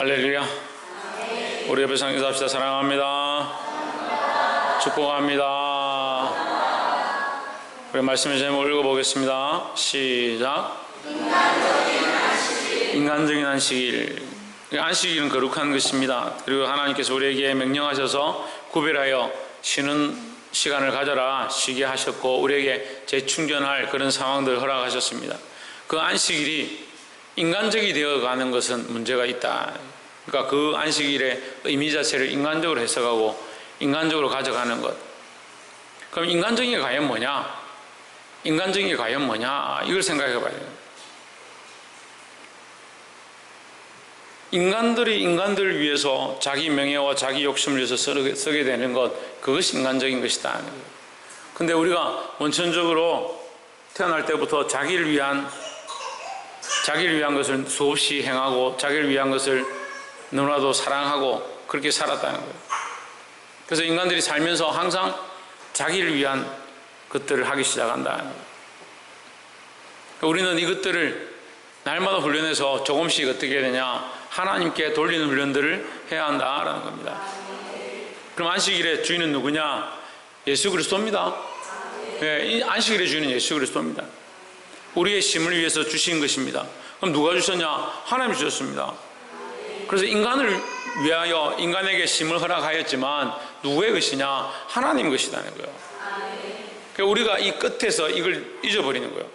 할렐루야. 우리 옆에 상에서 합시다. 사랑합니다. 축복합니다. 우리 말씀의 제목 읽어보겠습니다. 시작. 인간적인 안식일. 안식일은 거룩한 것입니다. 그리고 하나님께서 우리에게 명령하셔서 구별하여 쉬는 시간을 가져라 쉬게 하셨고 우리에게 재충전할 그런 상황들을 허락하셨습니다. 그 안식일이 인간적이 되어가는 것은 문제가 있다. 그러니까 그 안식일의 의미 자체를 인간적으로 해석하고 인간적으로 가져가는 것. 그럼 인간적인 게 과연 뭐냐? 인간적인 게 과연 뭐냐? 이걸 생각해 봐야 돼요. 인간들이 인간들을 위해서 자기 명예와 자기 욕심을 위해서 쓰게 되는 것, 그것이 인간적인 것이다. 근데 우리가 원천적으로 태어날 때부터 자기를 위한 것을 수없이 행하고 자기를 위한 것을 너무나도 사랑하고 그렇게 살았다는 거예요. 그래서 인간들이 살면서 항상 자기를 위한 것들을 하기 시작한다는 거예요. 우리는 이것들을 날마다 훈련해서 조금씩 어떻게 해야 되냐? 하나님께 돌리는 훈련들을 해야 한다라는 겁니다. 그럼 안식일의 주인은 누구냐? 예수 그리스도입니다. 네, 이 안식일의 주인은 예수 그리스도입니다. 우리의 쉼을 위해서 주신 것입니다. 그럼 누가 주셨냐? 하나님이 주셨습니다. 그래서 인간을 위하여 인간에게 쉼을 허락하였지만 누구의 것이냐? 하나님 것이라는 거예요. 그러니까 우리가 이 끝에서 이걸 잊어버리는 거예요.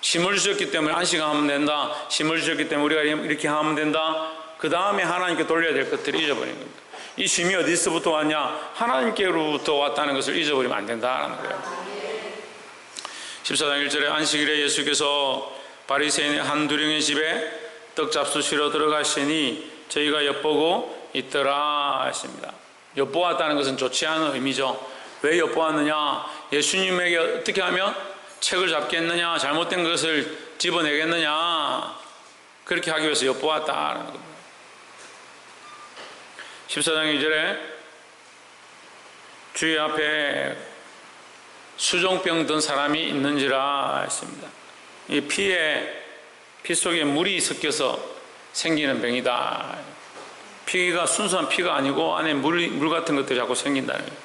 쉼을 주셨기 때문에 안식하면 된다. 쉼을 주셨기 때문에 우리가 이렇게 하면 된다. 그 다음에 하나님께 돌려야 될 것들을 잊어버리는 겁니다. 이 쉼이 어디서부터 왔냐? 하나님께로부터 왔다는 것을 잊어버리면 안 된다는 거예요. 14장 1절에 안식일에 예수께서 바리새인의 한 두령의 집에 떡 잡수시러 들어가시니 저희가 엿보고 있더라 하십니다. 엿보았다는 것은 좋지 않은 의미죠. 왜 엿보았느냐? 예수님에게 어떻게 하면 책을 잡겠느냐? 잘못된 것을 집어내겠느냐? 그렇게 하기 위해서 엿보았다는 겁니다. 14장 2절에 주의 앞에 수종병 든 사람이 있는지라 했습니다. 이 피 속에 물이 섞여서 생기는 병이다. 피가 순수한 피가 아니고 안에 물 같은 것들이 자꾸 생긴다는 거예요.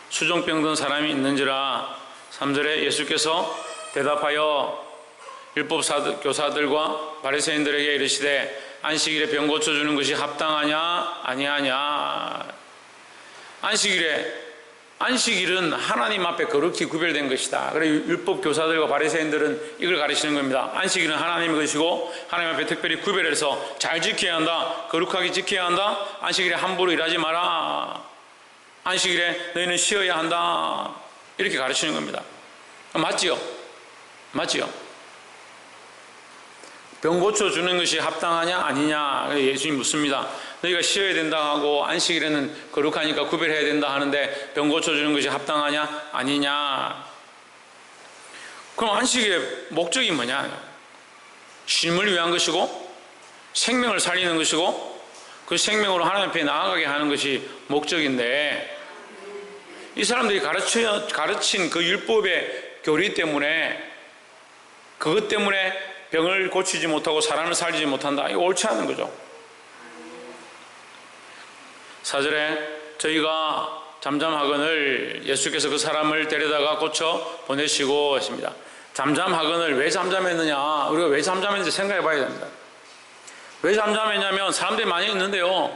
수종병 든 사람이 있는지라. 3절에 예수께서 대답하여 율법 교사들과 바리새인들에게 이르시되 안식일에 병 고쳐주는 것이 합당하냐 아니하냐. 안식일은 하나님 앞에 거룩히 구별된 것이다. 그래서 율법 교사들과 바리새인들은 이걸 가르치는 겁니다. 안식일은 하나님의 것이고 하나님 앞에 특별히 구별해서 잘 지켜야 한다. 거룩하게 지켜야 한다. 안식일에 함부로 일하지 마라. 안식일에 너희는 쉬어야 한다. 이렇게 가르치는 겁니다. 맞지요? 맞지요? 병 고쳐주는 것이 합당하냐 아니냐 예수님이 묻습니다. 너희가 쉬어야 된다 하고 안식일에는 거룩하니까 구별해야 된다 하는데 병 고쳐주는 것이 합당하냐 아니냐. 그럼 안식일의 목적이 뭐냐? 쉼을 위한 것이고 생명을 살리는 것이고 그 생명으로 하나님 앞에 나아가게 하는 것이 목적인데 이 사람들이 가르친 그 율법의 교리 때문에 그것 때문에 병을 고치지 못하고 사람을 살리지 못한다. 이거 옳지 않은 거죠. 4절에 저희가 잠잠하거늘 예수께서 그 사람을 데려다가 고쳐 보내시고 하십니다. 잠잠하거늘 왜 잠잠했느냐? 우리가 왜 잠잠했는지 생각해 봐야 됩니다. 왜 잠잠했냐면 사람들이 많이 있는데요.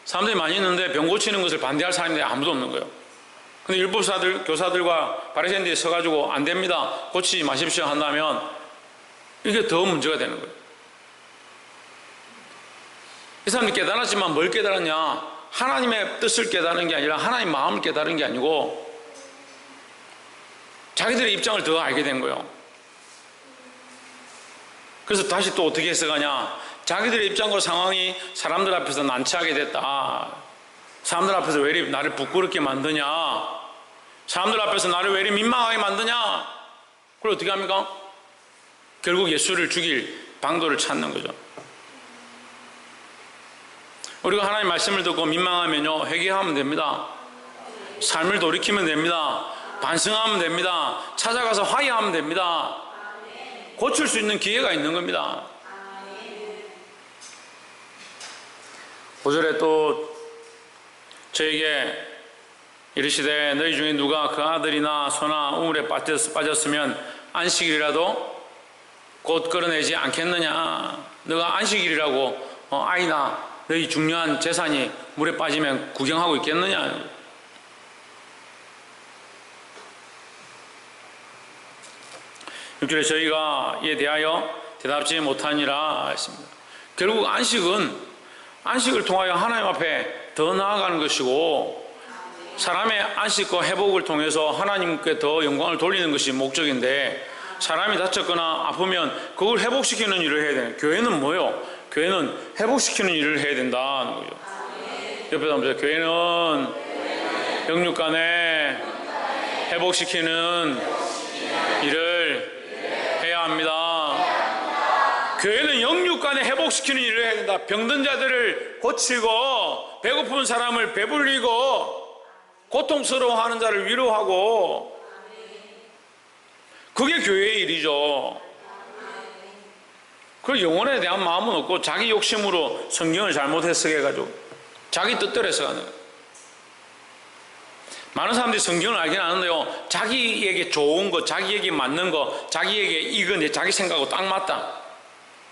사람들이 많이 있는데 병 고치는 것을 반대할 사람들이 아무도 없는 거예요. 근데 율법사들, 교사들과 바리새인들이 서가지고 안 됩니다. 고치지 마십시오 한다면 이게 더 문제가 되는 거예요. 이 사람들이 깨달았지만 뭘 깨달았냐? 하나님의 뜻을 깨달은 게 아니라 하나님의 마음을 깨달은 게 아니고 자기들의 입장을 더 알게 된 거예요. 그래서 다시 또 어떻게 해석하냐? 자기들의 입장과 상황이 사람들 앞에서 난처하게 됐다. 사람들 앞에서 왜 이리 나를 부끄럽게 만드냐? 사람들 앞에서 나를 왜 이리 민망하게 만드냐? 그걸 어떻게 합니까? 결국 예수를 죽일 방도를 찾는 거죠. 우리가 하나님 말씀을 듣고 민망하면요 회개하면 됩니다. 삶을 돌이키면 됩니다. 반성하면 됩니다. 찾아가서 화해하면 됩니다. 고칠 수 있는 기회가 있는 겁니다. 5절에 또 저에게 이르시되 너희 중에 누가 그 아들이나 소나 우물에 빠졌으면 안식일이라도 곧 끌어내지 않겠느냐. 너가 안식일이라고 아이나 너희 중요한 재산이 물에 빠지면 구경하고 있겠느냐. 육절에 저희가 이에 대하여 대답지 못하니라 했습니다. 결국 안식을 통하여 하나님 앞에 더 나아가는 것이고 사람의 안식과 회복을 통해서 하나님께 더 영광을 돌리는 것이 목적인데 사람이 다쳤거나 아프면 그걸 회복시키는 일을 해야 되는. 교회는 뭐요? 교회는 회복시키는 일을 해야 된다는 거죠. 옆에 보세요. 교회는 영육간에 회복시키는 일을 해야 합니다. 교회는 영육간에 회복시키는 일을 해야 된다. 병든 자들을 고치고 배고픈 사람을 배불리고 고통스러워하는 자를 위로하고 그게 교회의 일이죠. 그 영혼에 대한 마음은 없고 자기 욕심으로 성경을 잘못 해석해가지고 자기 뜻대로 해석하는 거예요. 많은 사람들이 성경을 알긴 아는데요, 자기에게 좋은 거, 자기에게 맞는 거, 자기에게 이거 내 자기 생각하고 딱 맞다,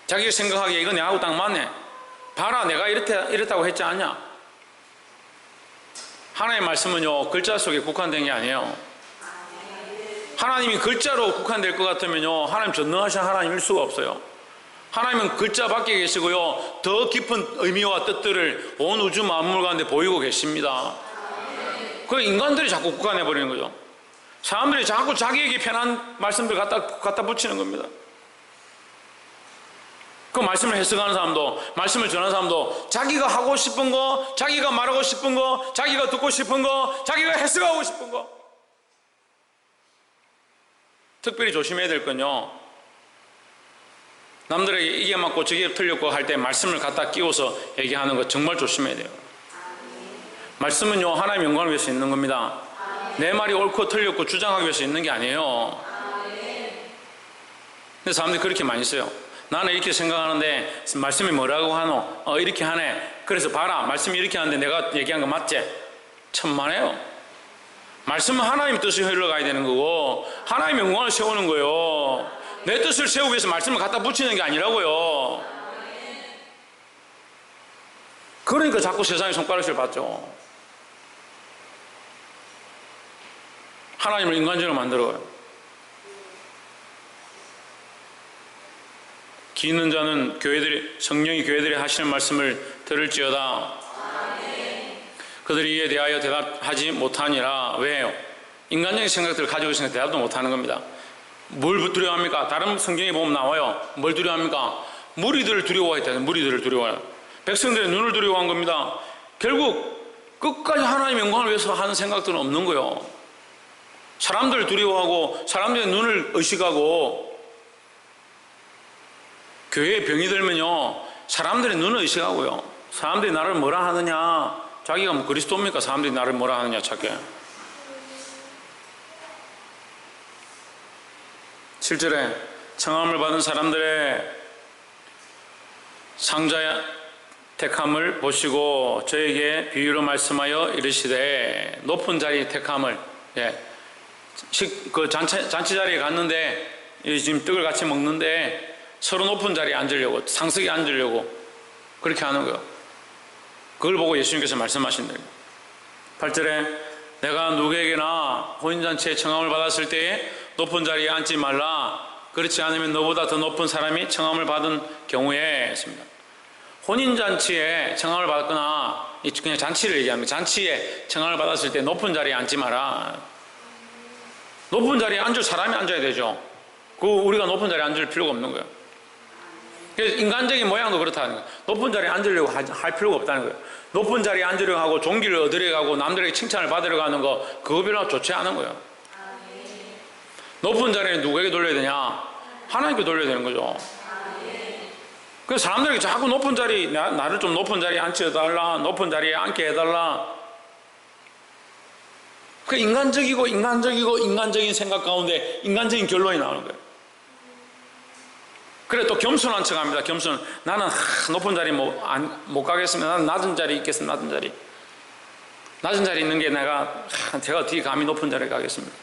자기가 생각하기에 이거 내하고 딱 맞네, 봐라 내가 이랬다고 했지 않냐. 하나님의 말씀은요 글자 속에 국한된 게 아니에요. 하나님이 글자로 국한될 것 같으면요 하나님 전능하신 하나님일 수가 없어요. 하나님은 글자 밖에 계시고요 더 깊은 의미와 뜻들을 온 우주 만물 가운데 보이고 계십니다. 그 인간들이 자꾸 국한해 버리는 거죠. 사람들이 자꾸 자기에게 편한 말씀들 갖다 붙이는 겁니다. 그 말씀을 해석하는 사람도, 말씀을 전하는 사람도 자기가 하고 싶은 거, 자기가 말하고 싶은 거, 자기가 듣고 싶은 거, 자기가 해석하고 싶은 거. 특별히 조심해야 될 건요, 남들에게 이게 맞고 저게 틀렸고 할 때 말씀을 갖다 끼워서 얘기하는 거 정말 조심해야 돼요. 말씀은요 하나님의 영광을 위해서 있는 겁니다. 내 말이 옳고 틀렸고 주장하기 위해서 있는 게 아니에요. 근데 사람들이 그렇게 많이 써요. 나는 이렇게 생각하는데 말씀이 뭐라고 하노? 이렇게 하네. 그래서 봐라 말씀이 이렇게 하는데 내가 얘기한 거 맞지? 천만에요. 말씀은 하나님 뜻이 흘러가야 되는 거고 하나님의 영광을 세우는 거예요. 내 뜻을 세우기 위해서 말씀을 갖다 붙이는 게 아니라고요. 그러니까 자꾸 세상의 손가락질 받죠. 하나님을 인간적으로 만들어요. 기 있는 자는 성령이 교회들이 하시는 말씀을 들을지어다. 그들이 이에 대하여 대답하지 못하니라. 왜요? 인간적인 생각들을 가지고 있으니까 대답도 못하는 겁니다. 뭘 두려워합니까? 다른 성경에 보면 나와요. 뭘 두려워합니까? 무리들을 두려워했다. 무리들을 두려워해요. 백성들의 눈을 두려워한 겁니다. 결국 끝까지 하나님의 영광을 위해서 하는 생각들은 없는 거예요. 사람들을 두려워하고 사람들의 눈을 의식하고, 교회에 병이 들면요 사람들의 눈을 의식하고요, 사람들이 나를 뭐라 하느냐, 자기가 뭐 그리스도입니까? 사람들이 나를 뭐라 하느냐 찾게. 실제로 청함을 받은 사람들의 상자의 택함을 보시고 저에게 비유로 말씀하여 이르시되, 높은 자리 택함을, 그 잔치 자리에 갔는데 지금 떡을 같이 먹는데 서로 높은 자리에 앉으려고, 상석에 앉으려고 그렇게 하는 거예요. 그걸 보고 예수님께서 말씀하신다. 8절에 내가 누구에게나 혼인잔치에 청함을 받았을 때에 높은 자리에 앉지 말라. 그렇지 않으면 너보다 더 높은 사람이 청함을 받은 경우에 했습니다. 혼인잔치에 청함을 받거나 그냥 잔치를 얘기합니다. 잔치에 청함을 받았을 때 높은 자리에 앉지 마라. 높은 자리에 앉을 사람이 앉아야 되죠. 우리가 높은 자리에 앉을 필요가 없는 거예요. 그래서 인간적인 모양도 그렇다는 거예요. 높은 자리에 앉으려고 할 필요가 없다는 거예요. 높은 자리에 앉으려고 하고 종기를 얻으려고 하고 남들에게 칭찬을 받으려고 하는 거, 그거 별로 좋지 않은 거예요. 높은 자리에 누구에게 돌려야 되냐? 하나님께 돌려야 되는 거죠. 그래서 사람들에게 자꾸 높은 자리, 나를 좀 높은 자리에 앉혀달라, 높은 자리에 앉게 해달라. 그 인간적인 생각 가운데 인간적인 결론이 나오는 거예요. 그래 또 겸손한 척합니다. 겸손. 나는 높은 자리 못 가겠습니다. 나는 낮은 자리 있겠습니다. 낮은 자리. 낮은 자리 있는 게 제가 어떻게 감히 높은 자리에 가겠습니다.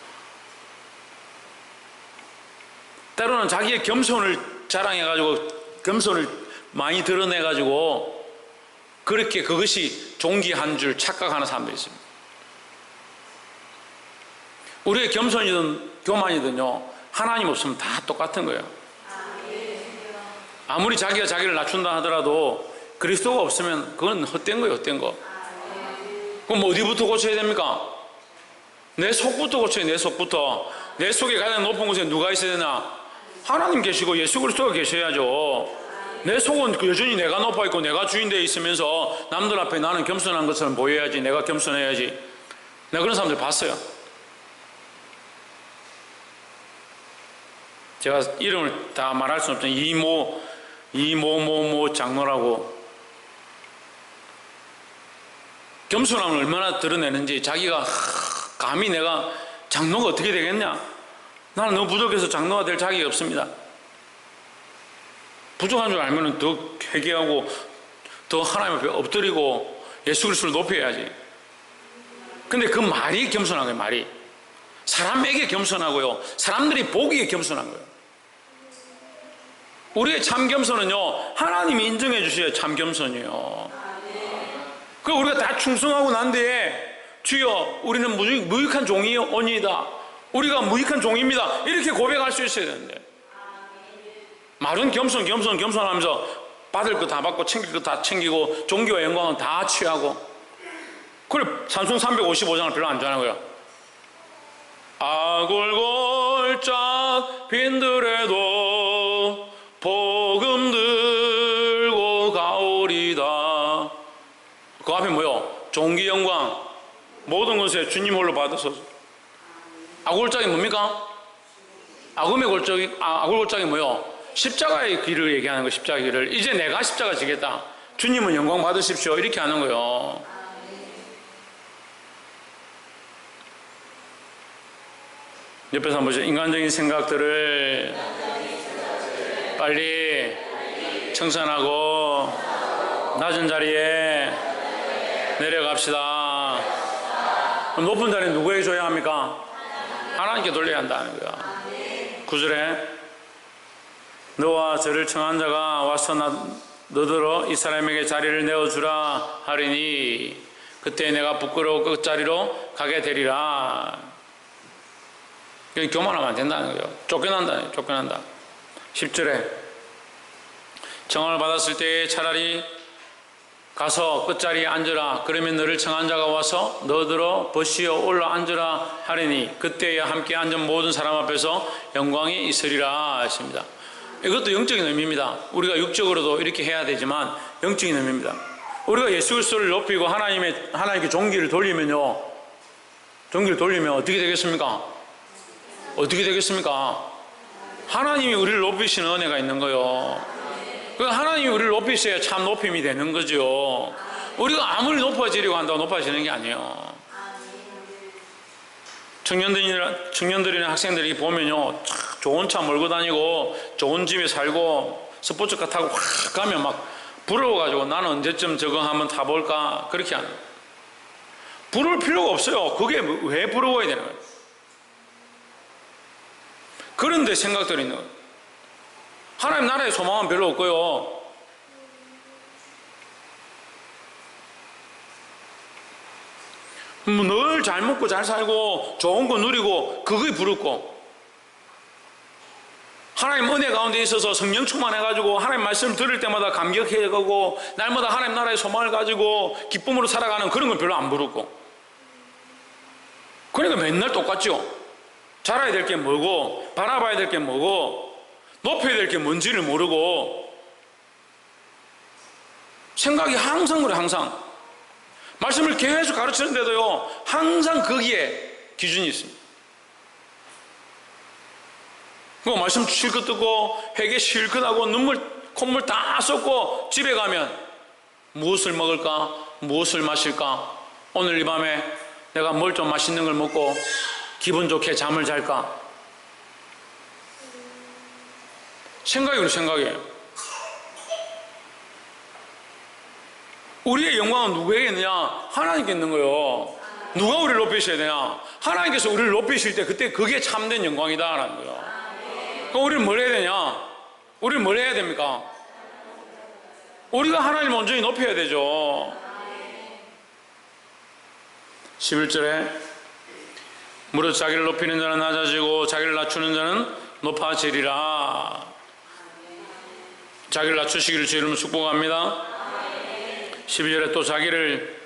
때로는 자기의 겸손을 자랑해가지고 겸손을 많이 드러내가지고 그렇게 그것이 존귀한 줄 착각하는 사람들이 있습니다. 우리의 겸손이든 교만이든요, 하나님 없으면 다 똑같은 거예요. 아무리 자기가 자기를 낮춘다 하더라도 그리스도가 없으면 그건 헛된 거예요. 헛된 거. 그럼 어디부터 고쳐야 됩니까? 내 속부터 고쳐야 돼요. 내 속부터. 내 속에 가장 높은 곳에 누가 있어야 되나? 하나님 계시고 예수 그리스도가 계셔야죠. 내 속은 여전히 내가 높아 있고 내가 주인되어 있으면서 남들 앞에 나는 겸손한 것처럼 보여야지. 내가 겸손해야지. 내가 그런 사람들 봤어요. 제가 이름을 다 말할 수는 없지만 이모 장로라고 겸손함을 얼마나 드러내는지. 자기가 감히 내가 장로가 어떻게 되겠냐? 나는 너무 부족해서 장로가 될 자격이 없습니다. 부족한 줄 알면 더 회개하고 더 하나님 앞에 엎드리고 예수 그리스도를 높여야지. 근데 그 말이 겸손한 거예요. 말이 사람에게 겸손하고요, 사람들이 보기에 겸손한 거예요. 우리의 참 겸손은요, 하나님이 인정해 주셔야 참 겸손이에요. 그 우리가 다 충성하고 난 뒤에 주여 우리는 무익한 종이오니이다, 우리가 무익한 종입니다, 이렇게 고백할 수 있어야 되는데 말은 겸손하면서 받을 거 다 받고 챙길 거 다 챙기고 종교와 영광은 다 취하고. 그래 찬송 355장을 별로 안 좋아하는 거예요. 아골골짝 빈들에도 복음 들고 가오리다. 그 앞에 뭐요? 종기 영광 모든 것에 주님 홀로 받으소서. 아골골짝이 뭡니까? 아골골짝이 뭐요? 십자가의 길을 얘기하는 거예요. 십자가의 길을. 이제 내가 십자가 지겠다, 주님은 영광 받으십시오, 이렇게 하는 거예요. 옆에서 한번 보시죠. 인간적인 생각들을 빨리 청산하고 낮은 자리에 내려갑시다. 그럼 높은 자리는 누구에게 줘야 합니까? 하나님께 돌려야 한다는 거야. 9절에 너와 저를 청한 자가 와서 너더러 이 사람에게 자리를 내어주라 하리니 그때 내가 부끄러워 끝자리로 가게 되리라. 교만하면 안 된다는 거예요. 쫓겨난다. 10절에 청함을 받았을 때 차라리 가서 끝자리에 앉으라. 그러면 너를 청한 자가 와서 너더러 벗이어 올라 앉으라 하리니 그때야 함께 앉은 모든 사람 앞에서 영광이 있으리라 하십니다. 이것도 영적인 의미입니다. 우리가 육적으로도 이렇게 해야 되지만 영적인 의미입니다. 우리가 예수 그리스도를 높이고 하나님께 종기를 돌리면 어떻게 되겠습니까? 하나님이 우리를 높이시는 은혜가 있는 거예요. 하나님이 우리를 높이셔야 참 높임이 되는 거죠. 우리가 아무리 높아지려고 한다고 높아지는 게 아니에요. 청년들이나 학생들이 보면요, 좋은 차 몰고 다니고 좋은 집에 살고 스포츠카 타고 확 가면 막 부러워가지고 나는 언제쯤 저거 한번 타볼까, 그렇게 하는 거예요. 부러울 필요가 없어요. 그게 왜 부러워야 되는 거예요? 그런데 생각들이 있는 거예요. 하나님 나라의 소망은 별로 없고요, 늘 잘 먹고 잘 살고 좋은 거 누리고 그게 부럽고, 하나님 은혜 가운데 있어서 성령 충만해가지고 하나님 말씀 들을 때마다 감격해가고 날마다 하나님 나라의 소망을 가지고 기쁨으로 살아가는 그런 건 별로 안 부럽고. 그러니까 맨날 똑같죠. 잘해야 될 게 뭐고 바라봐야 될 게 뭐고 높여야 될 게 뭔지를 모르고 생각이 항상 그래. 항상 말씀을 계속 가르치는데도요, 항상 거기에 기준이 있습니다. 그 말씀 실컷 듣고 회개 실컷 하고 콧물 다 쏟고 집에 가면 무엇을 먹을까, 무엇을 마실까, 오늘 이 밤에 내가 뭘 좀 맛있는 걸 먹고 기분 좋게 잠을 잘까. 생각이 그래, 생각이. 우리의 영광은 누구에게 있느냐? 하나님께 있는 거예요. 누가 우리를 높이셔야 되냐? 하나님께서 우리를 높이실 때 그때 그게 참된 영광이다라는 거예요. 그럼 우리는 뭘 해야 되냐? 우리는 뭘 해야 됩니까? 우리가 하나님을 온전히 높여야 되죠. 11절에 무릇 자기를 높이는 자는 낮아지고 자기를 낮추는 자는 높아지리라. 자기를 낮추시기를 주 이름으로 축복합니다. 12절에 또 자기를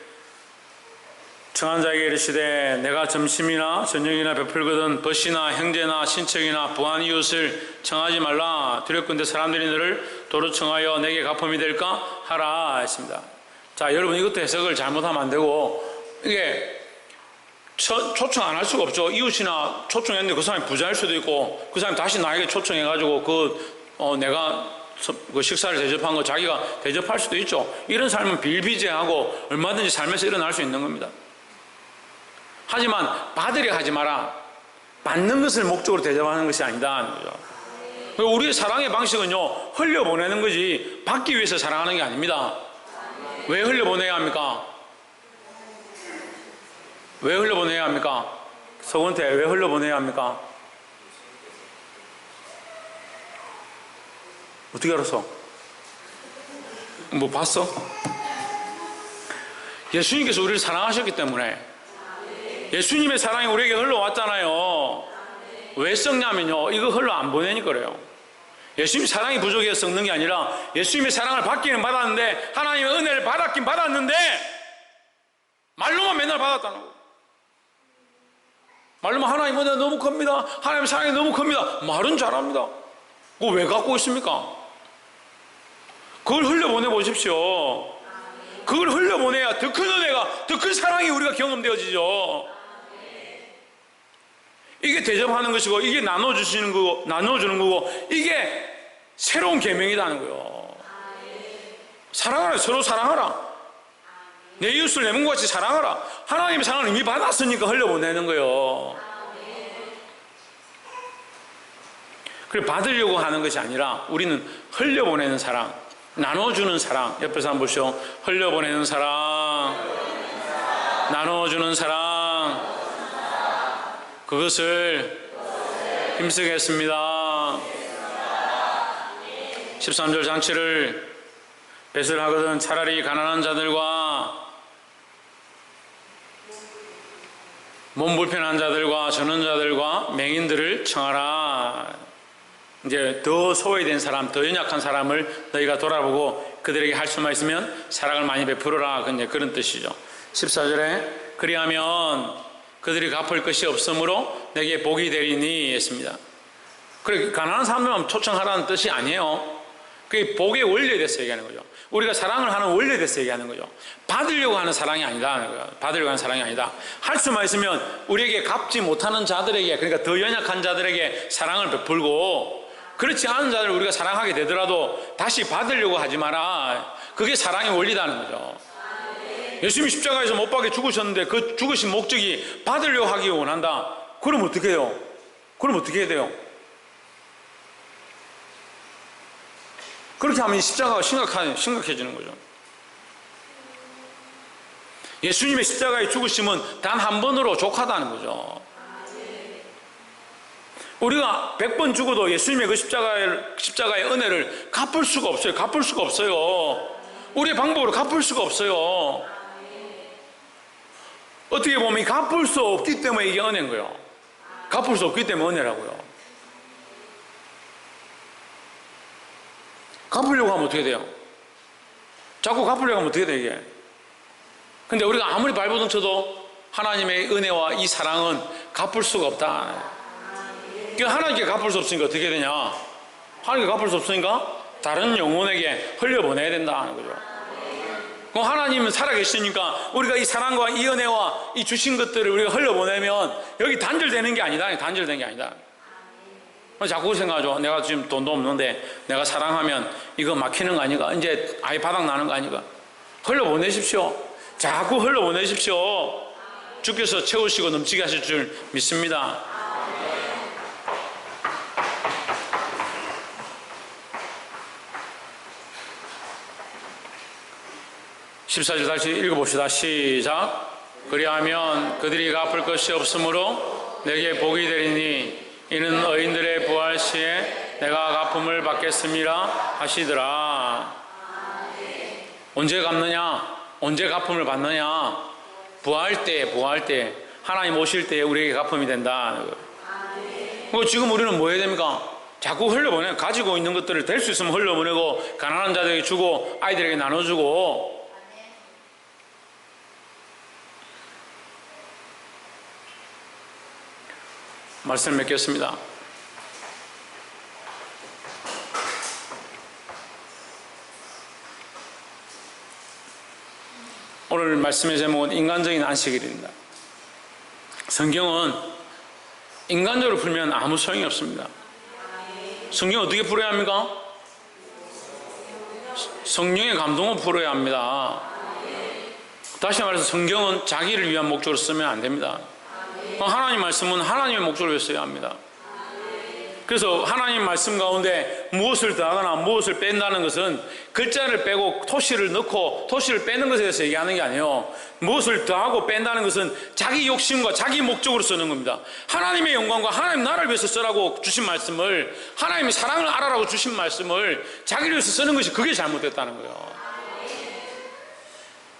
청한 자에게 이르시되 내가 점심이나 저녁이나 베풀거든 벗이나 형제나 친척이나 부한 이웃을 청하지 말라. 두렵건대 사람들이 너를 도로 청하여 내게 갚음이 될까 하라 했습니다. 자, 여러분 이것도 해석을 잘못하면 안 되고, 이게 초청 안 할 수가 없죠. 이웃이나 초청했는데 그 사람이 부자일 수도 있고 그 사람이 다시 나에게 초청해가지고 내가 그 식사를 대접한 거 자기가 대접할 수도 있죠. 이런 삶은 비일비재하고 얼마든지 삶에서 일어날 수 있는 겁니다. 하지만 받으려 하지 마라. 받는 것을 목적으로 대접하는 것이 아니다 하는 거죠. 우리의 사랑의 방식은요, 흘려보내는 거지 받기 위해서 사랑하는 게 아닙니다. 왜 흘려보내야 합니까? 왜 흘려보내야 합니까? 서건태, 왜 흘려보내야 합니까? 어떻게 알았어? 뭐 봤어? 예수님께서 우리를 사랑하셨기 때문에, 예수님의 사랑이 우리에게 흘러왔잖아요. 왜 썩냐면요, 이거 흘러 안 보내니까 그래요. 예수님 사랑이 부족해서 썩는 게 아니라 예수님의 사랑을 받기는 받았는데, 하나님의 은혜를 받았긴 받았는데 말로만 맨날 받았다는 거예요. 말로만 하나님 은혜가 너무 큽니다, 하나님 사랑이 너무 큽니다, 말은 잘합니다. 그거 왜 갖고 있습니까? 그걸 흘려보내 보십시오. 그걸 흘려보내야 더 큰 은혜가, 더 큰 사랑이 우리가 경험되어지죠. 이게 대접하는 것이고, 이게 나눠주시는 거고, 나눠주는 거고, 이게 새로운 계명이라는 거예요. 사랑하라. 서로 사랑하라. 내 이웃을 내 몸과 같이 사랑하라. 하나님의 사랑을 이미 받았으니까 흘려보내는 거예요. 그래, 받으려고 하는 것이 아니라 우리는 흘려보내는 사랑, 나눠주는 사랑. 옆에 사람 보시오. 흘려보내는 사랑, 나눠주는 사랑, 그것을 힘쓰겠습니다. 13절 장치를 배설하거든 차라리 가난한 자들과 몸 불편한 자들과 전원자들과 맹인들을 청하라. 이제 더 소외된 사람, 더 연약한 사람을 너희가 돌아보고 그들에게 할 수만 있으면 사랑을 많이 베풀어라. 이제 그런 뜻이죠. 14절에 그리하면 그들이 갚을 것이 없으므로 내게 복이 되리니 했습니다. 그래, 가난한 사람들만 초청하라는 뜻이 아니에요. 그게 복의 원리에 대해서 얘기하는 거죠. 우리가 사랑을 하는 원리에 대해서 얘기하는 거죠. 받으려고 하는 사랑이 아니다. 받으려고 하는 사랑이 아니다. 할 수만 있으면 우리에게 갚지 못하는 자들에게, 그러니까 더 연약한 자들에게 사랑을 베풀고, 그렇지 않은 자들을 우리가 사랑하게 되더라도 다시 받으려고 하지 마라. 그게 사랑의 원리라는 거죠. 예수님이 십자가에서 못 박혀 죽으셨는데 그 죽으신 목적이 받으려고 하기 원한다. 그럼 어떻게 해요? 그럼 어떻게 해야 돼요? 그렇게 하면 십자가가 심각해지는 거죠. 예수님의 십자가의 죽으심은 단 한 번으로 족하다는 거죠. 우리가 100번 죽어도 예수님의 그 십자가의 은혜를 갚을 수가 없어요. 갚을 수가 없어요. 우리의 방법으로 갚을 수가 없어요. 어떻게 보면 갚을 수 없기 때문에 이게 은혜인 거예요. 갚을 수 없기 때문에 은혜라고요. 갚으려고 하면 어떻게 돼요? 자꾸 갚으려고 하면 어떻게 돼 이게? 근데 우리가 아무리 발버둥 쳐도 하나님의 은혜와 이 사랑은 갚을 수가 없다. 하나님께 갚을 수 없으니까 어떻게 되냐? 하나님께 갚을 수 없으니까 다른 영혼에게 흘려보내야 된다는 거죠. 그럼 하나님은 살아계시니까 우리가 이 사랑과 이 은혜와 이 주신 것들을 우리가 흘려보내면 여기 단절되는 게 아니다. 단절된 게 아니다. 자꾸 생각하죠. 내가 지금 돈도 없는데 내가 사랑하면 이거 막히는 거 아닌가? 이제 아예 바닥 나는 거 아닌가? 흘려보내십시오. 자꾸 흘려보내십시오. 주께서 채우시고 넘치게 하실 줄 믿습니다. 14절 다시 읽어봅시다. 시작. 그리하면 그들이 갚을 것이 없으므로 내게 복이 되리니 이는 의인들의 부활 시에 내가 갚음을 받겠음이라 하시더라. 언제 갚느냐? 언제 갚음을 받느냐? 부활 때 하나님 오실 때에 우리에게 갚음이 된다. 지금 우리는 뭐 해야 됩니까? 자꾸 흘려보내. 가지고 있는 것들을 될 수 있으면 흘려보내고 가난한 자들에게 주고 아이들에게 나눠주고. 말씀을 맺겠습니다. 오늘 말씀의 제목은 인간적인 안식일입니다. 성경은 인간적으로 풀면 아무 소용이 없습니다. 성경 어떻게 풀어야 합니까? 성령의 감동을 풀어야 합니다. 다시 말해서 성경은 자기를 위한 목적으로 쓰면 안 됩니다. 하나님 말씀은 하나님의 목적으로 위해 써야 합니다. 그래서 하나님 말씀 가운데 무엇을 더하거나 무엇을 뺀다는 것은 글자를 빼고 토시를 넣고 토시를 빼는 것에 대해서 얘기하는 게 아니에요. 무엇을 더하고 뺀다는 것은 자기 욕심과 자기 목적으로 쓰는 겁니다. 하나님의 영광과 하나님 나라를 위해서 쓰라고 주신 말씀을, 하나님의 사랑을 알아라고 주신 말씀을 자기를 위해서 쓰는 것이, 그게 잘못됐다는 거예요.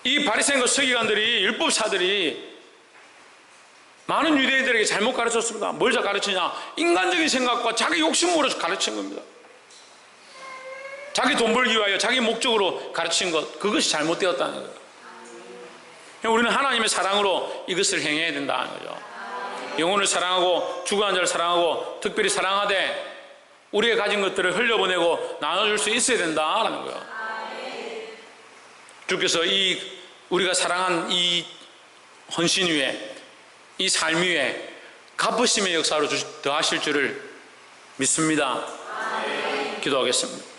이 바리새인과 서기관들이, 율법사들이 많은 유대인들에게 잘못 가르쳤습니다. 뭘 가르치냐? 인간적인 생각과 자기 욕심으로 가르친 겁니다. 자기 돈 벌기 위하여 자기 목적으로 가르친 것, 그것이 잘못되었다는 거예요. 우리는 하나님의 사랑으로 이것을 행해야 된다는 거죠. 영혼을 사랑하고 죽어간 자를 사랑하고 특별히 사랑하되 우리가 가진 것들을 흘려보내고 나눠줄 수 있어야 된다는 거예요. 주께서 우리가 사랑한 이 헌신 위에, 이 삶 위에 갚으심의 역사로 더하실 줄을 믿습니다. 기도하겠습니다.